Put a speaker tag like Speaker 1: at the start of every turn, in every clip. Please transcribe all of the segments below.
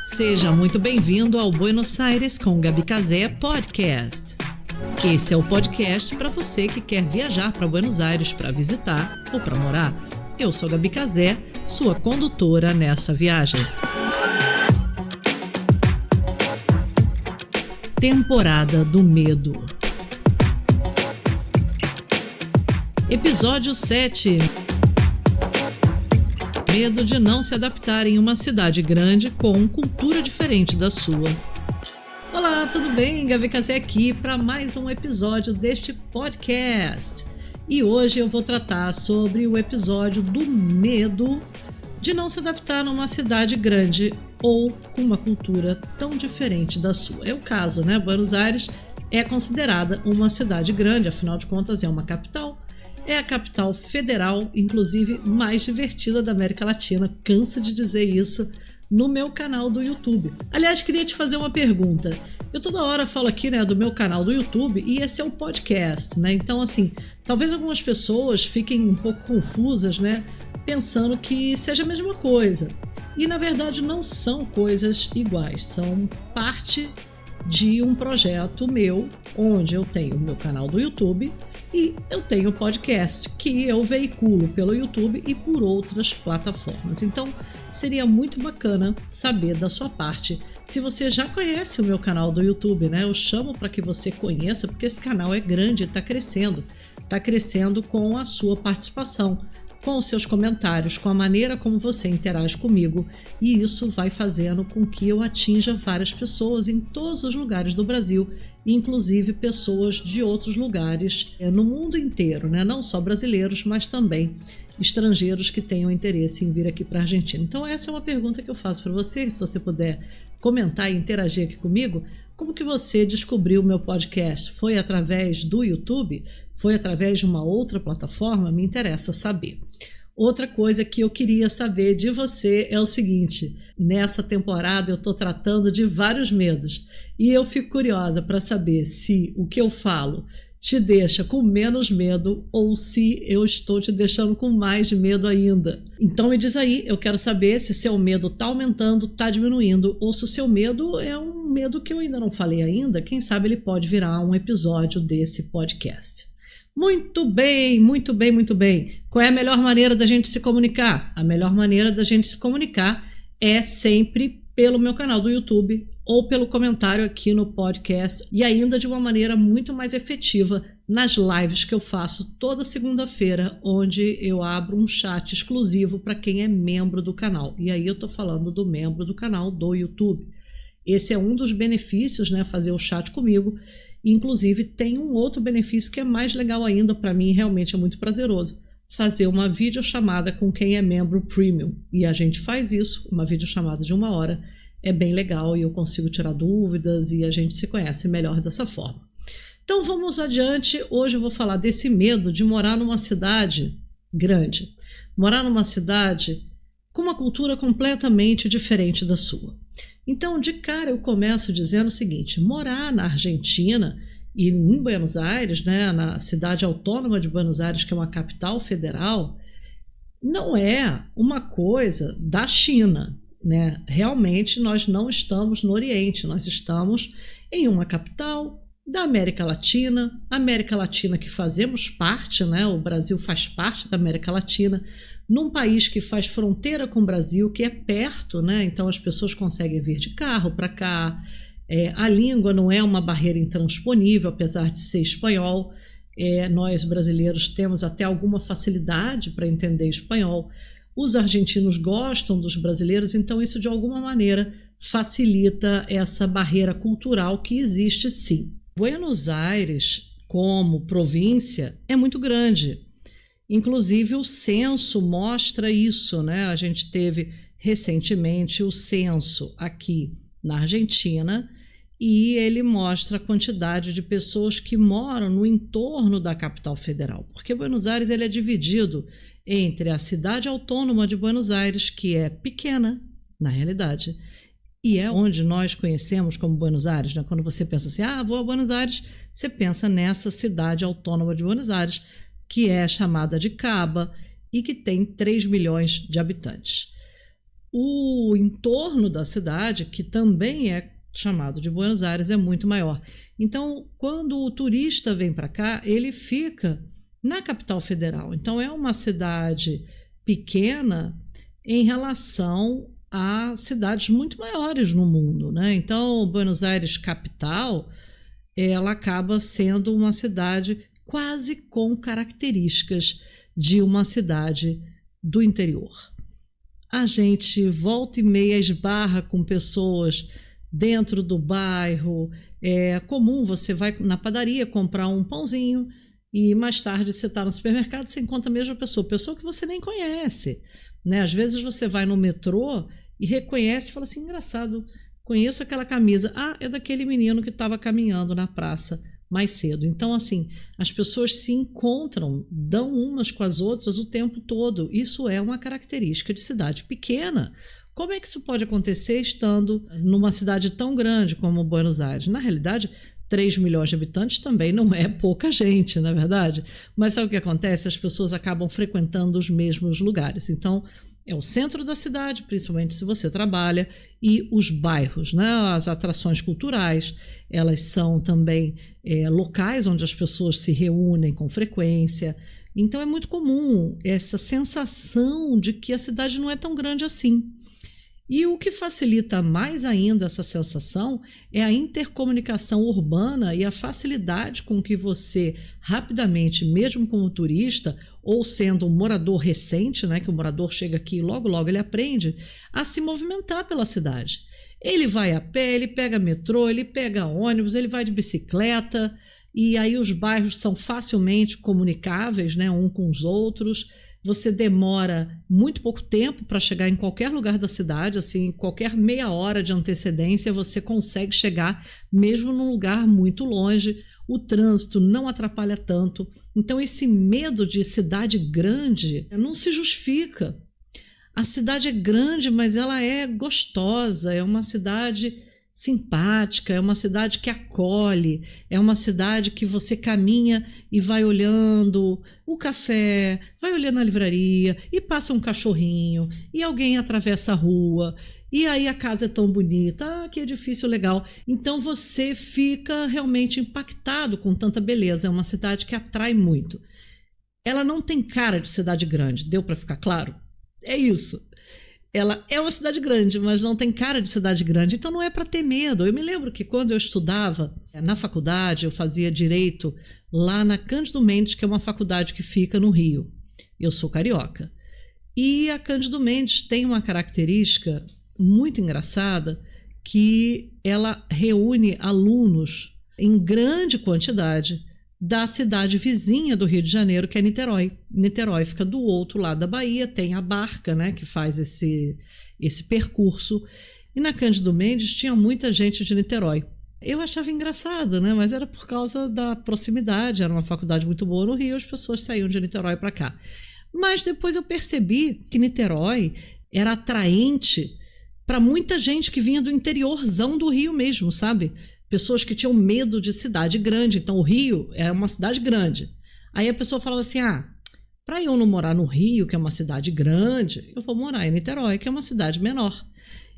Speaker 1: Seja muito bem-vindo ao Buenos Aires com Gabi Casé Podcast. Esse é o podcast para você que quer viajar para Buenos Aires para visitar ou para morar. Eu sou Gabi Casé, sua condutora nessa viagem. Temporada do Medo. Episódio 7. Medo de não se adaptar em uma cidade grande com cultura diferente da sua. Olá, tudo bem? Gabi Casé aqui para mais um episódio deste podcast. E hoje eu vou tratar sobre o episódio do medo de não se adaptar numa cidade grande ou com uma cultura tão diferente da sua. É o caso, né? Buenos Aires é considerada uma cidade grande, afinal de contas é uma capital. É a capital federal, inclusive mais divertida da América Latina. Canso de dizer isso no meu canal do YouTube. Aliás, queria te fazer uma pergunta. Eu toda hora falo aqui, né, do meu canal do YouTube e esse é o podcast, né? Então, assim, talvez algumas pessoas fiquem um pouco confusas, né? Pensando que seja a mesma coisa. E, na verdade, não são coisas iguais. São parte de um projeto meu, onde eu tenho o meu canal do YouTube e eu tenho o podcast que eu veiculo pelo YouTube e por outras plataformas. Então, seria muito bacana saber da sua parte se você já conhece o meu canal do YouTube, né? Eu chamo para que você conheça, porque esse canal é grande e está crescendo com a sua participação, com os seus comentários, com a maneira como você interage comigo, e isso vai fazendo com que eu atinja várias pessoas em todos os lugares do Brasil, inclusive pessoas de outros lugares no mundo inteiro, né? Não só brasileiros, mas também estrangeiros que tenham interesse em vir aqui para a Argentina. Então essa é uma pergunta que eu faço para você, se você puder comentar e interagir aqui comigo. Como que você descobriu o meu podcast? Foi através do YouTube? Foi através de uma outra plataforma? Me interessa saber. Outra coisa que eu queria saber de você é o seguinte: nessa temporada eu estou tratando de vários medos e eu fico curiosa para saber se o que eu falo te deixa com menos medo ou se eu estou te deixando com mais medo ainda. Então me diz aí, eu quero saber se seu medo está aumentando, está diminuindo, ou se o seu medo é um medo que eu ainda não falei ainda. Quem sabe ele pode virar um episódio desse podcast. Muito bem, muito bem, muito bem. Qual é a melhor maneira da gente se comunicar? A melhor maneira da gente se comunicar é sempre pelo meu canal do YouTube ou pelo comentário aqui no podcast, e ainda de uma maneira muito mais efetiva nas lives que eu faço toda segunda-feira, onde eu abro um chat exclusivo para quem é membro do canal. E aí eu estou falando do membro do canal do YouTube. Esse é um dos benefícios, né, fazer o chat comigo. Inclusive tem um outro benefício que é mais legal ainda, para mim realmente é muito prazeroso, fazer uma videochamada com quem é membro Premium. E a gente faz isso, uma videochamada de 1 hora, é bem legal e eu consigo tirar dúvidas e a gente se conhece melhor dessa forma. Então vamos adiante. Hoje eu vou falar desse medo de morar numa cidade grande, morar numa cidade com uma cultura completamente diferente da sua. Então, de cara, eu começo dizendo o seguinte: morar na Argentina e em Buenos Aires, né, na cidade autônoma de Buenos Aires, que é uma capital federal, não é uma coisa da China, né? Realmente nós não estamos no Oriente, nós estamos em uma capital da América Latina que fazemos parte, né? O Brasil faz parte da América Latina, num país que faz fronteira com o Brasil, que é perto, né? Então as pessoas conseguem vir de carro para cá. A língua não é uma barreira intransponível, apesar de ser espanhol. Nós brasileiros temos até alguma facilidade para entender espanhol. Os argentinos gostam dos brasileiros, então isso de alguma maneira facilita essa barreira cultural que existe sim. Buenos Aires, como província, é muito grande. Inclusive o censo mostra isso, né? A gente teve recentemente o censo aqui na Argentina e ele mostra a quantidade de pessoas que moram no entorno da capital federal, porque Buenos Aires ele é dividido entre a cidade autônoma de Buenos Aires, que é pequena, na realidade, e é onde nós conhecemos como Buenos Aires, né? Quando você pensa assim, vou a Buenos Aires, você pensa nessa cidade autônoma de Buenos Aires, que é chamada de Caba e que tem 3 milhões de habitantes. o entorno da cidade, que também é chamado de Buenos Aires, é muito maior. Então, quando o turista vem para cá, ele fica na capital federal. Então, é uma cidade pequena em relação a cidades muito maiores no mundo, né? Então, Buenos Aires capital, ela acaba sendo uma cidade quase com características de uma cidade do interior. A gente volta e meia esbarra com pessoas dentro do bairro. É comum, você vai na padaria comprar um pãozinho e mais tarde você está no supermercado, você encontra a mesma pessoa que você nem conhece, né? Às vezes você vai no metrô e reconhece e fala assim, engraçado, conheço aquela camisa, é daquele menino que estava caminhando na praça mais cedo. Então, assim, as pessoas se encontram, dão umas com as outras o tempo todo. Isso é uma característica de cidade pequena. Como é que isso pode acontecer estando numa cidade tão grande como Buenos Aires? Na realidade, 3 milhões de habitantes também não é pouca gente, não é verdade? Mas sabe o que acontece? As pessoas acabam frequentando os mesmos lugares. Então, é o centro da cidade, principalmente se você trabalha, e os bairros, né? As atrações culturais, elas são também locais onde as pessoas se reúnem com frequência. Então, é muito comum essa sensação de que a cidade não é tão grande assim. E o que facilita mais ainda essa sensação é a intercomunicação urbana e a facilidade com que você rapidamente, mesmo como turista ou sendo um morador recente, né, que o morador chega aqui e logo ele aprende a se movimentar pela cidade. Ele vai a pé, ele pega metrô, ele pega ônibus, ele vai de bicicleta e aí os bairros são facilmente comunicáveis, né, um com os outros. Você demora muito pouco tempo para chegar em qualquer lugar da cidade, assim, qualquer meia hora de antecedência você consegue chegar mesmo num lugar muito longe. O trânsito não atrapalha tanto. Então, esse medo de cidade grande não se justifica. A cidade é grande, mas ela é gostosa, é uma cidade simpática, é uma cidade que acolhe, é uma cidade que você caminha e vai olhando o café, vai olhando a livraria e passa um cachorrinho e alguém atravessa a rua e aí a casa é tão bonita, que edifício legal. Então você fica realmente impactado com tanta beleza, é uma cidade que atrai muito. Ela não tem cara de cidade grande, deu para ficar claro? É isso. Ela é uma cidade grande, mas não tem cara de cidade grande, então não é para ter medo. Eu me lembro que quando eu estudava na faculdade, eu fazia direito lá na Cândido Mendes, que é uma faculdade que fica no Rio. Eu sou carioca. E a Cândido Mendes tem uma característica muito engraçada, que ela reúne alunos em grande quantidade da cidade vizinha do Rio de Janeiro, que é Niterói. Niterói fica do outro lado da Bahia, tem a barca, né, que faz esse percurso. E na Cândido Mendes tinha muita gente de Niterói. Eu achava engraçado, né, mas era por causa da proximidade, era uma faculdade muito boa no Rio, as pessoas saíam de Niterói para cá. Mas depois eu percebi que Niterói era atraente para muita gente que vinha do interiorzão do Rio mesmo, sabe? Pessoas que tinham medo de cidade grande. Então, o Rio é uma cidade grande. Aí a pessoa falava assim, para eu não morar no Rio, que é uma cidade grande, eu vou morar em Niterói, que é uma cidade menor.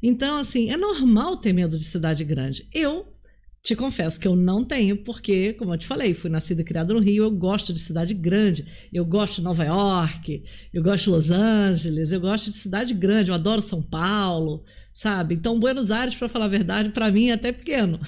Speaker 1: Então, assim, é normal ter medo de cidade grande. Eu te confesso que eu não tenho, porque, como eu te falei, fui nascida e criada no Rio, eu gosto de cidade grande, eu gosto de Nova York, eu gosto de Los Angeles, eu gosto de cidade grande, eu adoro São Paulo, sabe? Então, Buenos Aires, para falar a verdade, para mim é até pequeno.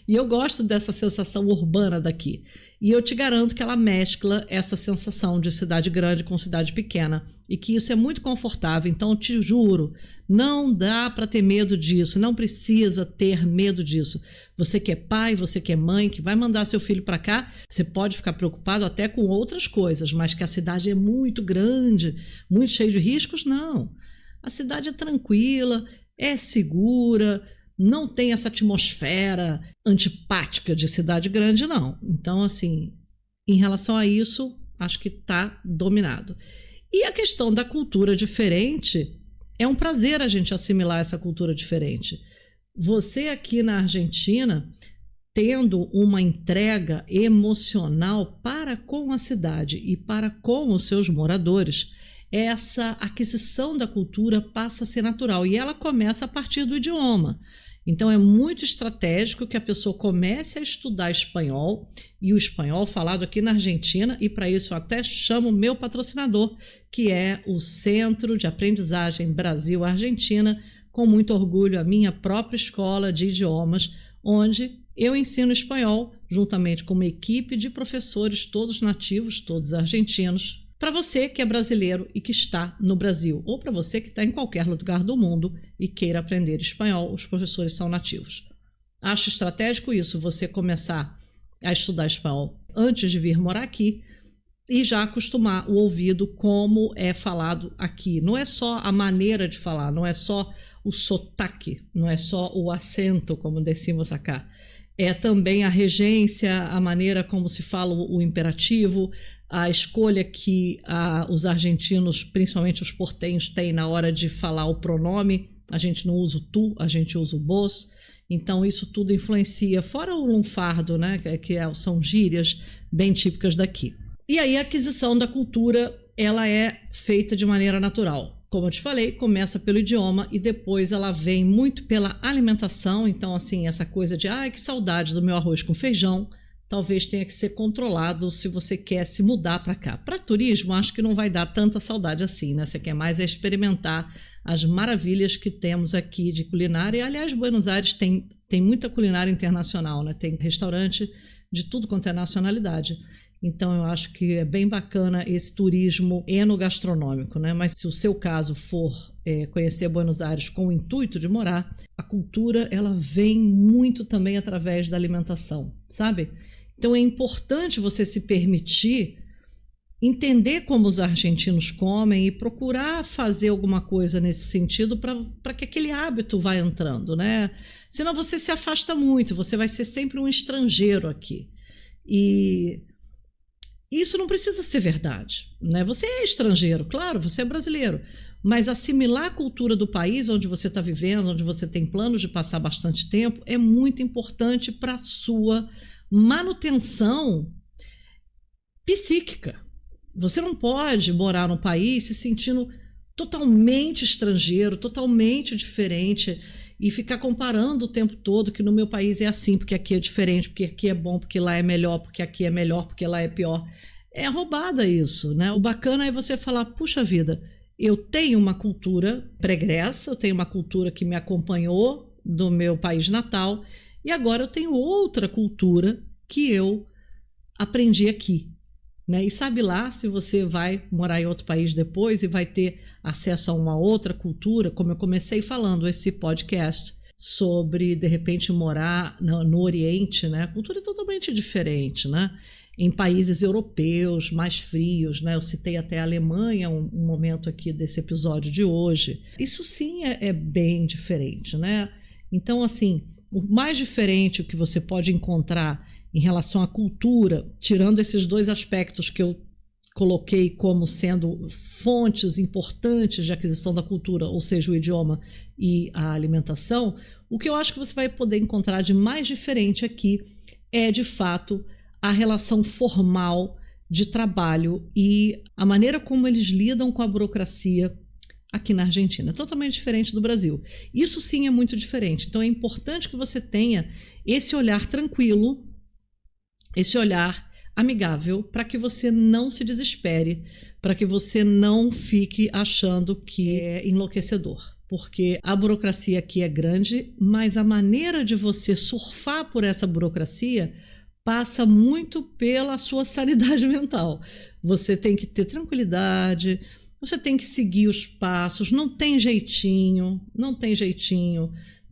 Speaker 1: E eu gosto dessa sensação urbana daqui. E eu te garanto que ela mescla essa sensação de cidade grande com cidade pequena. E que isso é muito confortável. Então, eu te juro, não dá para ter medo disso. Não precisa ter medo disso. Você que é pai, você que é mãe, que vai mandar seu filho para cá, você pode ficar preocupado até com outras coisas. Mas que a cidade é muito grande, muito cheia de riscos, não. A cidade é tranquila, é segura, não tem essa atmosfera antipática de cidade grande, não. Então, assim, em relação a isso, acho que está dominado. E a questão da cultura diferente, é um prazer a gente assimilar essa cultura diferente. Você aqui na Argentina, tendo uma entrega emocional para com a cidade e para com os seus moradores, essa aquisição da cultura passa a ser natural e ela começa a partir do idioma. Então é muito estratégico que a pessoa comece a estudar espanhol, e o espanhol falado aqui na Argentina, e para isso eu até chamo o meu patrocinador, que é o Centro de Aprendizagem Brasil-Argentina, com muito orgulho a minha própria escola de idiomas, onde eu ensino espanhol juntamente com uma equipe de professores, todos nativos, todos argentinos, para você que é brasileiro e que está no Brasil, ou para você que está em qualquer lugar do mundo e queira aprender espanhol, os professores são nativos. Acho estratégico isso, você começar a estudar espanhol antes de vir morar aqui e já acostumar o ouvido como é falado aqui. Não é só a maneira de falar, não é só o sotaque, não é só o acento, como decimos acá. É também a regência, a maneira como se fala o imperativo, a escolha que os argentinos, principalmente os portenhos, têm na hora de falar o pronome. A gente não usa o tu, a gente usa o vos. Então isso tudo influencia, fora o lunfardo, né, são gírias bem típicas daqui. E aí a aquisição da cultura, ela é feita de maneira natural. Como eu te falei, começa pelo idioma e depois ela vem muito pela alimentação. Então, assim, essa coisa de que saudade do meu arroz com feijão, talvez tenha que ser controlado se você quer se mudar para cá. Para turismo, acho que não vai dar tanta saudade assim, né? Você quer mais experimentar as maravilhas que temos aqui de culinária. E, aliás, Buenos Aires tem muita culinária internacional, né? Tem restaurante de tudo quanto é nacionalidade. Então, eu acho que é bem bacana esse turismo enogastronômico, né? Mas se o seu caso for conhecer Buenos Aires com o intuito de morar, a cultura ela vem muito também através da alimentação, sabe? Então, é importante você se permitir entender como os argentinos comem e procurar fazer alguma coisa nesse sentido para que aquele hábito vá entrando, né? Senão você se afasta muito, você vai ser sempre um estrangeiro aqui. E isso não precisa ser verdade, né? Você é estrangeiro, claro, você é brasileiro, mas assimilar a cultura do país onde você está vivendo, onde você tem planos de passar bastante tempo, é muito importante para a sua manutenção psíquica. Você não pode morar num país se sentindo totalmente estrangeiro, totalmente diferente e ficar comparando o tempo todo que no meu país é assim, porque aqui é diferente, porque aqui é bom, porque lá é melhor, porque aqui é melhor, porque lá é pior. É roubada isso, né? O bacana é você falar, puxa vida, eu tenho uma cultura pregressa, eu tenho uma cultura que me acompanhou do meu país natal e agora eu tenho outra cultura que eu aprendi aqui. Né? E sabe lá se você vai morar em outro país depois e vai ter acesso a uma outra cultura, como eu comecei falando esse podcast sobre, de repente, morar no Oriente, né? A cultura é totalmente diferente, né? Em países europeus mais frios, né? Eu citei até a Alemanha um momento aqui desse episódio de hoje. Isso sim é bem diferente, né? Então, assim, o mais diferente que você pode encontrar em relação à cultura, tirando esses dois aspectos que eu coloquei como sendo fontes importantes de aquisição da cultura, ou seja, o idioma e a alimentação, o que eu acho que você vai poder encontrar de mais diferente aqui é, de fato, a relação formal de trabalho e a maneira como eles lidam com a burocracia aqui na Argentina. É totalmente diferente do Brasil. Isso sim é muito diferente. Então é importante que você tenha esse olhar tranquilo, esse olhar amigável, para que você não se desespere, para que você não fique achando que é enlouquecedor. Porque a burocracia aqui é grande, mas a maneira de você surfar por essa burocracia passa muito pela sua sanidade mental. Você tem que ter tranquilidade, você tem que seguir os passos, não tem jeitinho,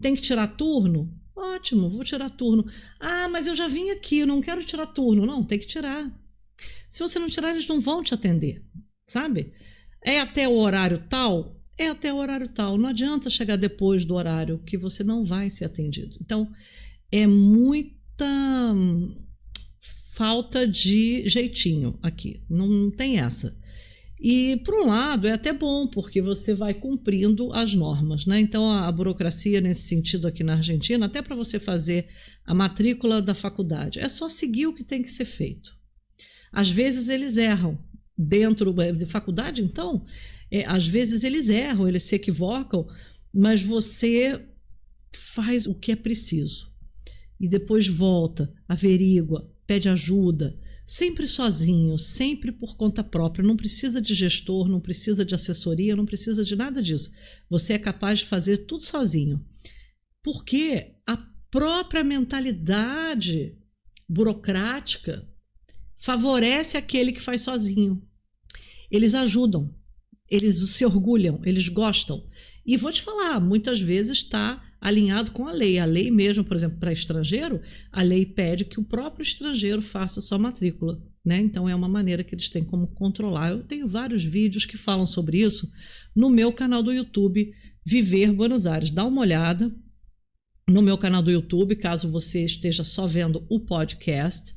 Speaker 1: tem que tirar turno? Ótimo, vou tirar turno. Mas eu já vim aqui, eu não quero tirar turno. Não, tem que tirar. Se você não tirar, eles não vão te atender, sabe? É até o horário tal? É até o horário tal. Não adianta chegar depois do horário que você não vai ser atendido. Então, é muita falta de jeitinho aqui. Não tem essa. E, por um lado, é até bom, porque você vai cumprindo as normas, né? Então, a burocracia, nesse sentido aqui na Argentina, até para você fazer a matrícula da faculdade, é só seguir o que tem que ser feito. Às vezes, eles erram, dentro de faculdade, então, às vezes eles erram, eles se equivocam, mas você faz o que é preciso e depois volta, averigua, pede ajuda, sempre sozinho, sempre por conta própria. Não precisa de gestor, não precisa de assessoria, não precisa de nada disso. Você é capaz de fazer tudo sozinho. Porque a própria mentalidade burocrática favorece aquele que faz sozinho. Eles ajudam, eles se orgulham, eles gostam. E vou te falar, muitas vezes está alinhado com a lei. A lei mesmo, por exemplo, para estrangeiro, a lei pede que o próprio estrangeiro faça sua matrícula, né? Então é uma maneira que eles têm como controlar. Eu tenho vários vídeos que falam sobre isso no meu canal do YouTube, Viver Buenos Aires. Dá uma olhada no meu canal do YouTube, caso você esteja só vendo o podcast.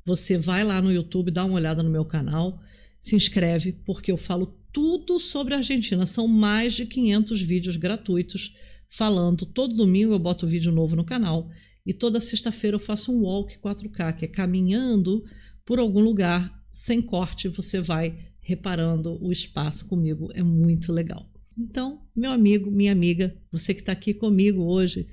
Speaker 1: Você vai lá no YouTube, dá uma olhada no meu canal, se inscreve, porque eu falo tudo sobre a Argentina. São mais de 500 vídeos gratuitos falando. Todo domingo eu boto vídeo novo no canal e toda sexta-feira eu faço um walk 4K, que é caminhando por algum lugar sem corte. Você vai reparando o espaço comigo, é muito legal. Então, meu amigo, minha amiga, você que está aqui comigo hoje,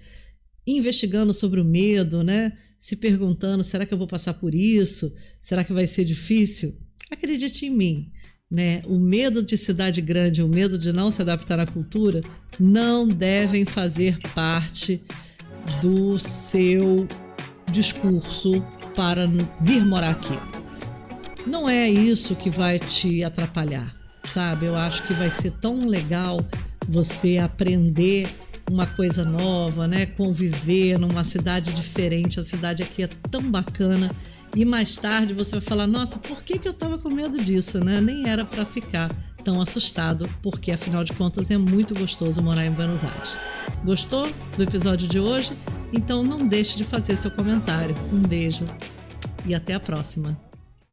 Speaker 1: investigando sobre o medo, né? Se perguntando, será que eu vou passar por isso? Será que vai ser difícil? Acredite em mim, né? O medo de cidade grande, o medo de não se adaptar à cultura não devem fazer parte do seu discurso para vir morar aqui. Não é isso que vai te atrapalhar, sabe? Eu acho que vai ser tão legal você aprender uma coisa nova, né? Conviver numa cidade diferente. A cidade aqui é tão bacana. E mais tarde você vai falar, nossa, por que eu estava com medo disso, né? Nem era para ficar tão assustado, porque afinal de contas é muito gostoso morar em Buenos Aires. Gostou do episódio de hoje? Então não deixe de fazer seu comentário. Um beijo e até a próxima.